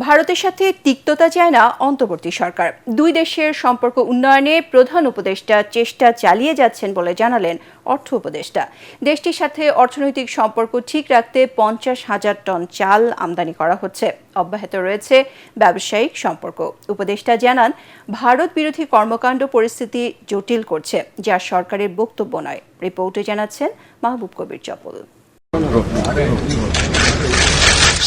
ভারতের সাথে তিক্ততা চায় না অন্তর্বর্তী সরকার। দুই দেশের সম্পর্ক উন্নয়নে প্রধান উপদেষ্টা চেষ্টা চালিয়ে যাচ্ছেন বলে জানালেন অর্থ উপদেষ্টা। দেশটির সাথে অর্থনৈতিক সম্পর্ক ঠিক রাখতে 50,000 টন চাল আমদানি করা হচ্ছে। অব্যাহত রয়েছে ব্যবসায়িক সম্পর্ক। উপদেষ্টা জানান, ভারত বিরোধী কর্মকাণ্ড পরিস্থিতি জটিল করছে, যা সরকারের বক্তব্য নয়। রিপোর্টে জানাচ্ছেন মাহবুব কবির চপল।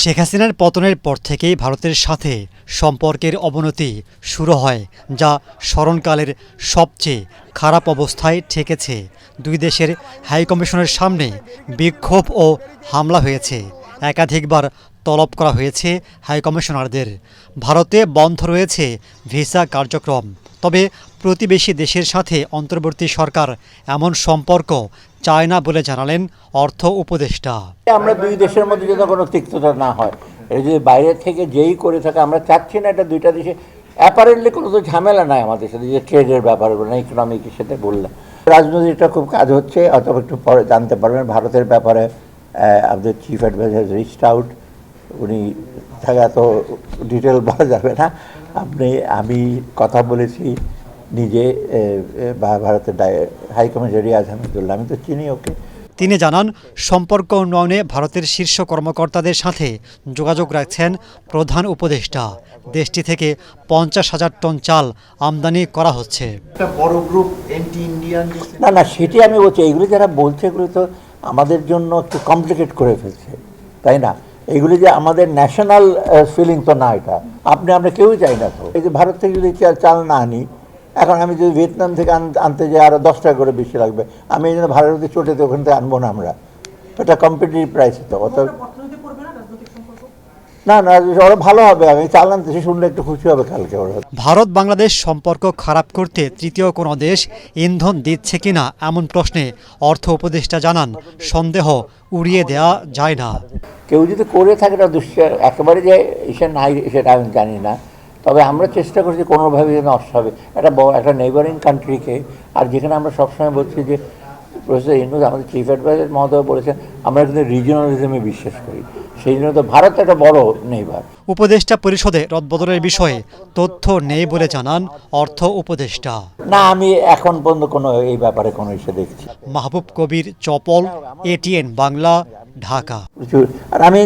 শেখ হাসিনার পতনের পর থেকেই ভারতের সাথে সম্পর্কের অবনতি শুরু হয়, যা স্মরণকালের সবচেয়ে খারাপ অবস্থায় ঠেকেছে। দুই দেশের হাইকমিশনের সামনে বিক্ষোভ ও হামলা হয়েছে। একাধিকবার তলব করা হয়েছে হাইকমিশনারদের। ভারতে বন্ধ রয়েছে ভিসা কার্যক্রম। তবে প্রতিবেশী দেশের সাথে অন্তর্বর্তী সরকার এমন সম্পর্ক চায় না বলে জানালেন অর্থ উপদেষ্টা। আমরা দুই দেশের মধ্যে যেন কোনো তিক্ততা না হয়, এটা যদি বাইরে থেকে যেই করে থাকে, আমরা চাচ্ছি না এটা দুইটা দেশে অ্যাপারেন্টলি কোনো তো ঝামেলা নাই আমাদের সাথে, যে ট্রেডের ব্যাপারগুলো না, ইকোনমিকের সাথে বললাম। রাজনীতিটা খুব কাজ হচ্ছে, অথবা একটু পরে জানতে পারবেন। ভারতের ব্যাপারে আমাদের চিফ অ্যাডভাইজার রিচড আউট, উনি থাকা তো ডিটেল বলা যাবে না। আমি কথা বলেছি নিজে ভারতের হাইকমিশনার রিয়াজ আহমেদুল্লাহ, আমি তো চিনি ওকে। তিনি জানান, সম্পর্ক উন্নয়নে ভারতের শীর্ষ কর্মকর্তাদের সাথে যোগাযোগ রাখছেন প্রধান উপদেষ্টা। দেশটি থেকে 50,000 টন চাল আমদানি করা হচ্ছে। বড় গ্রুপ এন্টি ইন্ডিয়ান না, সেটি আমি বলছি, এগুলো যারা বলছে এগুলো তো আমাদের জন্য একটু কমপ্লিকেট করে ফেলছে, তাই না? এগুলি যে আমাদের ন্যাশনাল ফিলিং তো না, এটা আমরা কেউই চাই না। তো এই যে ভারত থেকে যদি চাল না আনি, এখন আমি যদি ভিয়েতনাম থেকে আনতে যাই আরও 10 টাকা করে বেশি লাগবে। আমি এই জন্য ভারতের চোটেতে ওখান থেকে আনবো না আমরা, এটা কম্পিটিটিভ প্রাইস। তো অত না ওরা ভালো হবে। আমি চাল আনতেছি শুনলে একটু খুশি হবে কালকে ওরা। ভারত বাংলাদেশ সম্পর্ক খারাপ করতে তৃতীয় কোনো দেশ ইন্ধন দিচ্ছে কিনা এমন প্রশ্নে অর্থ উপদেষ্টা জানান, সন্দেহ উড়িয়ে দেওয়া যায় না। কেউ যদি করে থাকে এটা একেবারে যে এসে নাই সেটা আমি জানি না, তবে আমরা চেষ্টা করছি কোনোভাবে যেন অস্বাভাবিক একটা নেইবারিং কান্ট্রিকে, আর যেখানে আমরা সবসময় বলছি যে প্রফেসর ইউনূস আমাদের চিফ অ্যাডভাইজার মহোদয় বলেছেন, আমরা কিন্তু রিজিওনালিজমে বিশ্বাস করি। সেই জন্য তো ভারত একটা বড় নেইবার। উপদেষ্টা পরিষদে রদবদলের বিষয়ে তথ্য নেই বলে জানান অর্থ উপদেষ্টা। না, আমি এখন পর্যন্ত কোনো এই ব্যাপারে কোনো ইস্যু দেখছি। মাহবুব কবির চপল, ATN বাংলা, ঢাকা। আর আমি